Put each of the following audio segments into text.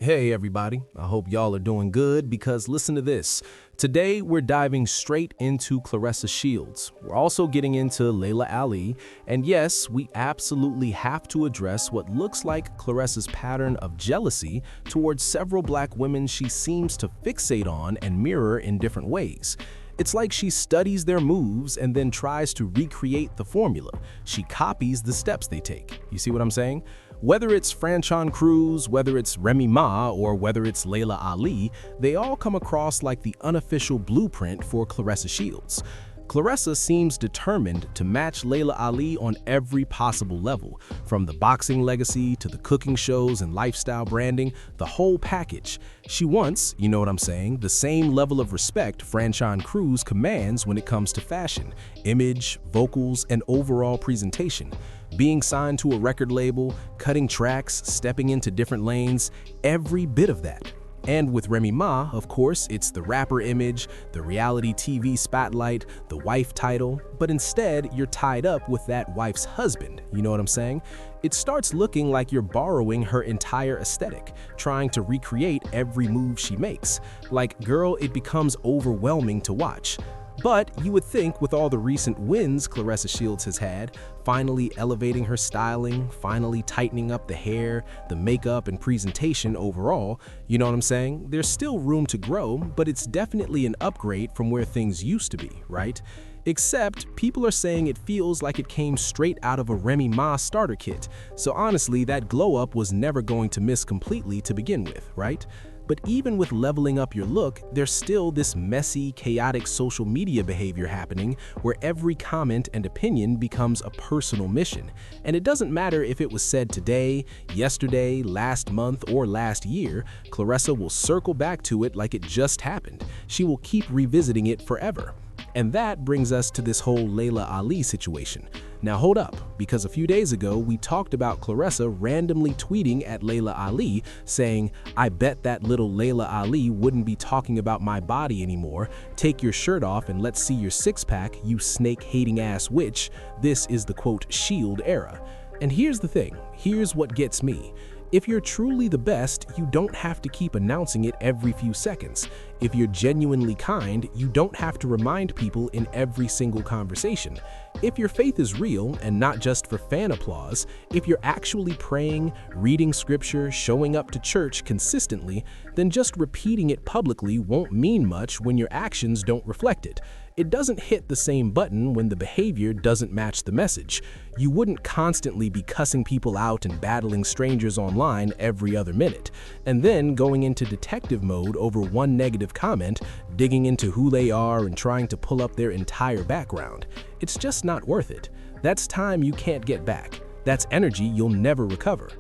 Hey everybody, I hope y'all are doing good because listen to this. Today we're diving straight into Claressa Shields. We're also getting into Laila Ali, and yes, we absolutely have to address what looks like Claressa's pattern of jealousy towards several black women she seems to fixate on and mirror in different ways. It's like she studies their moves and then tries to recreate the formula. She copies the steps they take. You see what I'm saying? Whether it's Franchon Cruz, whether it's Remy Ma, or whether it's Laila Ali, they all come across like the unofficial blueprint for Claressa Shields. Claressa seems determined to match Laila Ali on every possible level, from the boxing legacy to the cooking shows and lifestyle branding, the whole package. She wants, you know what I'm saying, the same level of respect Franchon Cruz commands when it comes to fashion, image, vocals, and overall presentation. Being signed to a record label, cutting tracks, stepping into different lanes, every bit of that. And with Remy Ma, of course, it's the rapper image, the reality TV spotlight, the wife title, but instead you're tied up with that wife's husband, you know what I'm saying? It starts looking like you're borrowing her entire aesthetic, trying to recreate every move she makes. Like, girl, it becomes overwhelming to watch. But you would think with all the recent wins Claressa Shields has had, finally elevating her styling, finally tightening up the hair, the makeup, and presentation overall, you know what I'm saying? There's still room to grow, but it's definitely an upgrade from where things used to be, right? Except people are saying it feels like it came straight out of a Remy Ma starter kit, so honestly that glow-up was never going to miss completely to begin with, right? But even with leveling up your look, there's still this messy, chaotic social media behavior happening where every comment and opinion becomes a personal mission. And it doesn't matter if it was said today, yesterday, last month, or last year, Claressa will circle back to it like it just happened. She will keep revisiting it forever. And that brings us to this whole Laila Ali situation. Now hold up, because a few days ago we talked about Claressa randomly tweeting at Laila Ali saying, "I bet that little Laila Ali wouldn't be talking about my body anymore. Take your shirt off and let's see your six-pack, you snake-hating ass witch. This is the quote shield era." And here's the thing, here's what gets me. If you're truly the best, you don't have to keep announcing it every few seconds. If you're genuinely kind, you don't have to remind people in every single conversation. If your faith is real and not just for fan applause, if you're actually praying, reading scripture, showing up to church consistently, then just repeating it publicly won't mean much when your actions don't reflect it. It doesn't hit the same button when the behavior doesn't match the message. You wouldn't constantly be cussing people out and battling strangers online every other minute, and then going into detective mode over one negative comment, digging into who they are and trying to pull up their entire background. It's just not worth it. That's time you can't get back. That's energy you'll never recover.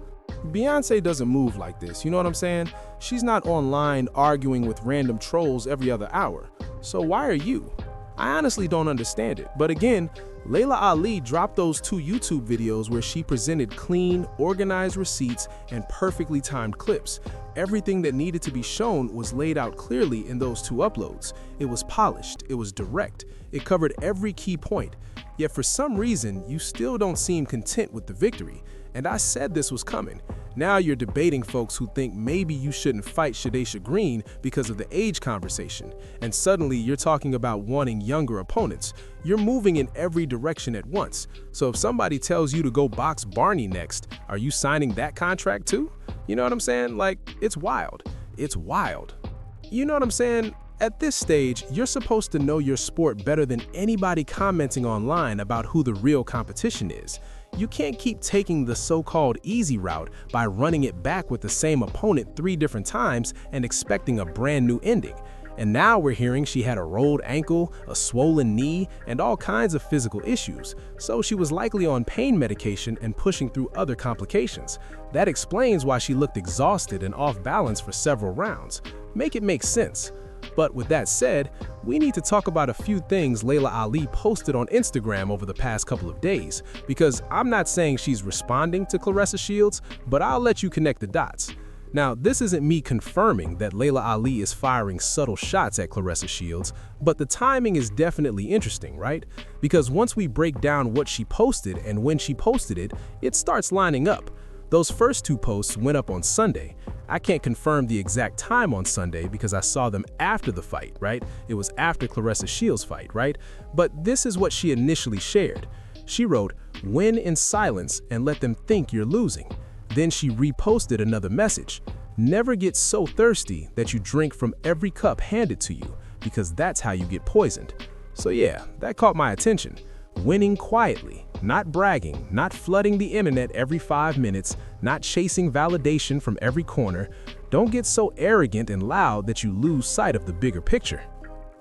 Beyonce doesn't move like this, you know what I'm saying? She's not online arguing with random trolls every other hour. So why are you? I honestly don't understand it. But again, Laila Ali dropped those 2 YouTube videos where she presented clean, organized receipts and perfectly timed clips. Everything that needed to be shown was laid out clearly in those 2 uploads. It was polished, it was direct, it covered every key point. Yet for some reason, you still don't seem content with the victory. And I said this was coming. Now you're debating folks who think maybe you shouldn't fight Shadaysha Green because of the age conversation. And suddenly you're talking about wanting younger opponents. You're moving in every direction at once. So if somebody tells you to go box Barney next, are you signing that contract too? You know what I'm saying? Like, it's wild. It's wild. You know what I'm saying? At this stage, you're supposed to know your sport better than anybody commenting online about who the real competition is. You can't keep taking the so-called easy route by running it back with the same opponent 3 different times and expecting a brand new ending. And now we're hearing she had a rolled ankle, a swollen knee, and all kinds of physical issues, so she was likely on pain medication and pushing through other complications. That explains why she looked exhausted and off balance for several rounds. Make it make sense. But with that said, we need to talk about a few things Laila Ali posted on Instagram over the past couple of days, because I'm not saying she's responding to Claressa Shields, but I'll let you connect the dots. Now, this isn't me confirming that Laila Ali is firing subtle shots at Claressa Shields, but the timing is definitely interesting, right? Because once we break down what she posted and when she posted it, it starts lining up. Those first two posts went up on Sunday. I can't confirm the exact time on Sunday because I saw them after the fight, right? It was after Claressa Shields' fight, right? But this is what she initially shared. She wrote, "Win in silence and let them think you're losing." Then she reposted another message. "Never get so thirsty that you drink from every cup handed to you, because that's how you get poisoned." So yeah, that caught my attention. Winning quietly, not bragging, not flooding the internet every 5 minutes, not chasing validation from every corner. Don't get so arrogant and loud that you lose sight of the bigger picture.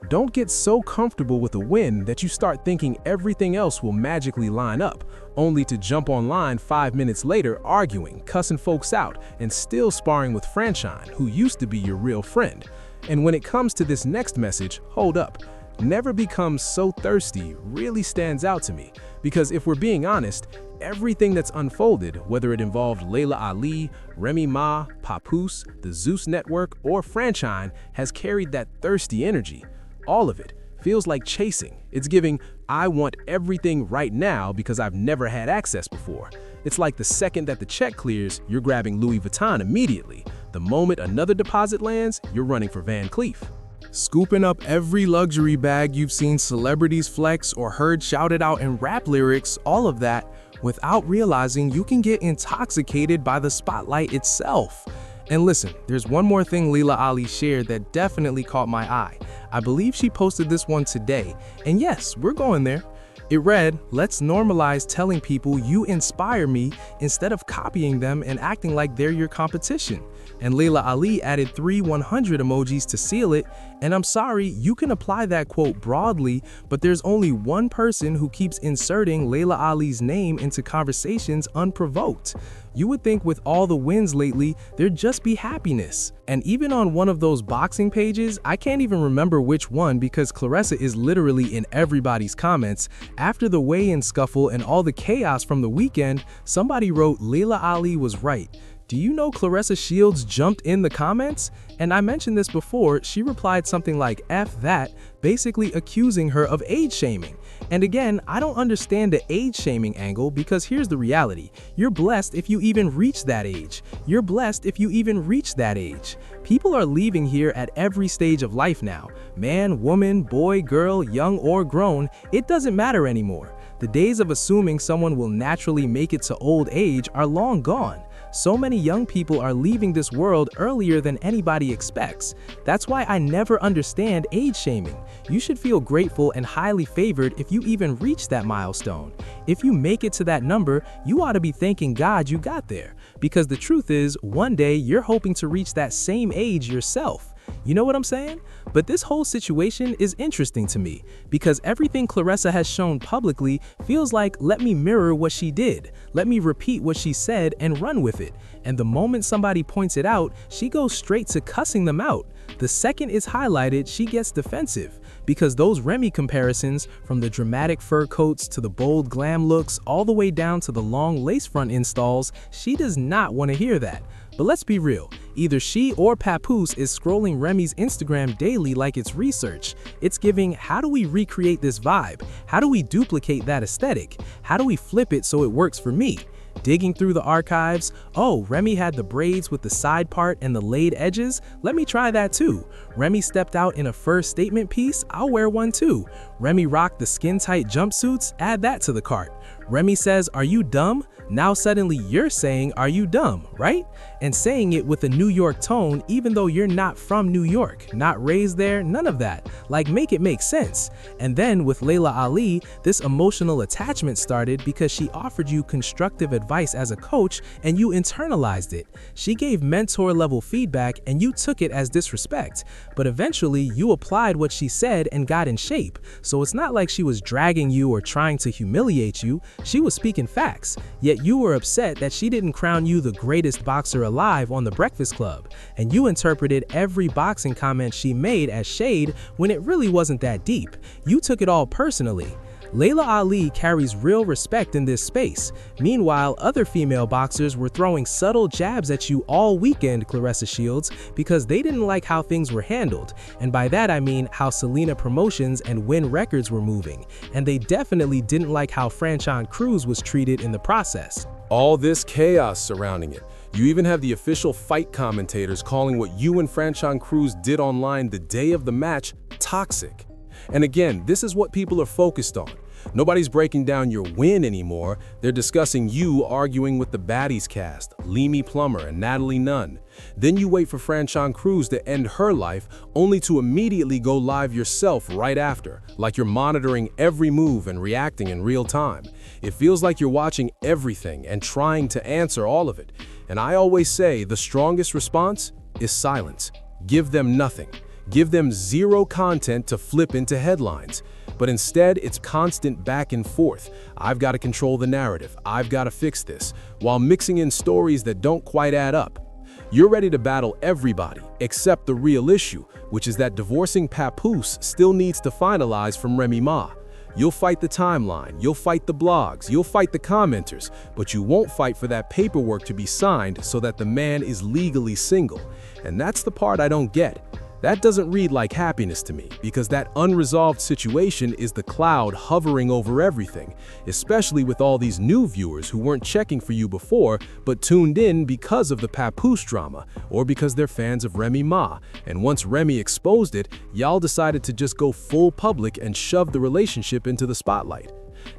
Don't get so comfortable with a win that you start thinking everything else will magically line up, only to jump online 5 minutes later arguing, cussing folks out, and still sparring with Franchine, who used to be your real friend. And when it comes to this next message, hold up. "Never become so thirsty" really stands out to me, because if we're being honest, everything that's unfolded, whether it involved Laila Ali, Remy Ma, Papoose, the Zeus Network, or Franchine, has carried that thirsty energy. All of it feels like chasing. It's giving, "I want everything right now because I've never had access before." It's like the second that the check clears, you're grabbing Louis Vuitton immediately. The moment another deposit lands, you're running for Van Cleef. Scooping up every luxury bag you've seen celebrities flex or heard shouted out in rap lyrics, all of that, without realizing you can get intoxicated by the spotlight itself. And listen, there's one more thing Laila Ali shared that definitely caught my eye. I believe she posted this one today, and yes, we're going there. It read, "Let's normalize telling people you inspire me instead of copying them and acting like they're your competition." And Laila Ali added 3 100 emojis to seal it, and I'm sorry, you can apply that quote broadly, but there's only one person who keeps inserting Laila Ali's name into conversations unprovoked. You would think with all the wins lately, there'd just be happiness. And even on one of those boxing pages, I can't even remember which one because Claressa is literally in everybody's comments. After the weigh-in scuffle and all the chaos from the weekend, somebody wrote, "Laila Ali was right. Do you know Claressa Shields jumped in the comments?" And I mentioned this before, she replied something like "F that," basically accusing her of age shaming. And again, I don't understand the age shaming angle because here's the reality. You're blessed if you even reach that age. You're blessed if you even reach that age. People are leaving here at every stage of life now. Man, woman, boy, girl, young or grown, it doesn't matter anymore. The days of assuming someone will naturally make it to old age are long gone. So many young people are leaving this world earlier than anybody expects. That's why I never understand age shaming. You should feel grateful and highly favored if you even reach that milestone. If you make it to that number, you ought to be thanking God you got there. Because the truth is, one day you're hoping to reach that same age yourself. You know what I'm saying? But this whole situation is interesting to me because everything Claressa has shown publicly feels like, let me mirror what she did, let me repeat what she said and run with it. And the moment somebody points it out, she goes straight to cussing them out. The second it's highlighted, she gets defensive. Because those Remy comparisons, from the dramatic fur coats to the bold glam looks all the way down to the long lace front installs, she does not want to hear that. But let's be real, either she or Papoose is scrolling Remy's Instagram daily like it's research. It's giving, how do we recreate this vibe? How do we duplicate that aesthetic? How do we flip it so it works for me? Digging through the archives, oh, Remy had the braids with the side part and the laid edges, let me try that too. Remy stepped out in a fur statement piece, I'll wear one too. Remy rocked the skin-tight jumpsuits, add that to the cart. Remy says, "Are you dumb?" Now suddenly you're saying, "Are you dumb?" right? And saying it with a New York tone even though you're not from New York, not raised there, none of that. Like, make it make sense. And then with Laila Ali, this emotional attachment started because she offered you constructive advice as a coach and you internalized it. She gave mentor level feedback and you took it as disrespect. But eventually you applied what she said and got in shape. So it's not like she was dragging you or trying to humiliate you. She was speaking facts. Yet you were upset that she didn't crown you the greatest boxer alive on The Breakfast Club, and you interpreted every boxing comment she made as shade when it really wasn't that deep. You took it all personally. Laila Ali carries real respect in this space. Meanwhile, other female boxers were throwing subtle jabs at you all weekend, Claressa Shields, because they didn't like how things were handled. And by that I mean how Selena Promotions and Win Records were moving. And they definitely didn't like how Franchon Cruz was treated in the process. All this chaos surrounding it. You even have the official fight commentators calling what you and Franchon Cruz did online the day of the match toxic. And again, this is what people are focused on. Nobody's breaking down your win anymore. They're discussing you arguing with the Baddies cast, Leamy Plummer and Natalie Nunn. Then you wait for Franchon Cruz to end her life, only to immediately go live yourself right after, like you're monitoring every move and reacting in real time. It feels like you're watching everything and trying to answer all of it. And I always say the strongest response is silence. Give them nothing. Give them zero content to flip into headlines. But instead, it's constant back and forth. I've got to control the narrative. I've got to fix this, while mixing in stories that don't quite add up. You're ready to battle everybody, except the real issue, which is that divorcing Papoose still needs to finalize from Remy Ma. You'll fight the timeline, you'll fight the blogs, you'll fight the commenters, but you won't fight for that paperwork to be signed so that the man is legally single. And that's the part I don't get. That doesn't read like happiness to me, because that unresolved situation is the cloud hovering over everything, especially with all these new viewers who weren't checking for you before but tuned in because of the Papoose drama or because they're fans of Remy Ma. And once Remy exposed it, y'all decided to just go full public and shove the relationship into the spotlight.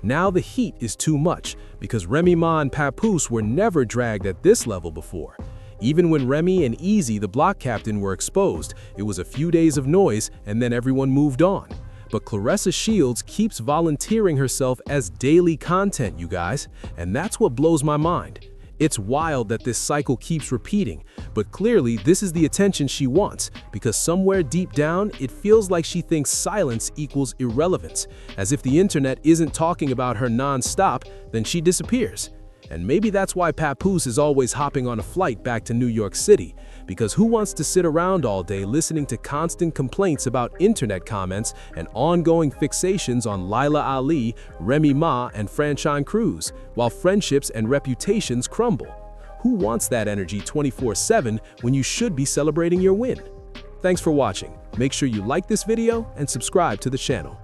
Now the heat is too much, because Remy Ma and Papoose were never dragged at this level before. Even when Remy and Easy, the block captain, were exposed, it was a few days of noise and then everyone moved on. But Claressa Shields keeps volunteering herself as daily content, you guys, and that's what blows my mind. It's wild that this cycle keeps repeating, but clearly this is the attention she wants, because somewhere deep down it feels like she thinks silence equals irrelevance, as if the internet isn't talking about her non-stop, then she disappears. And maybe that's why Papoose is always hopping on a flight back to New York City, because who wants to sit around all day listening to constant complaints about internet comments and ongoing fixations on Laila Ali, Remy Ma, and Franchon Cruz, while friendships and reputations crumble? Who wants that energy 24/7 when you should be celebrating your win? Thanks for watching. Make sure you like this video and subscribe to the channel.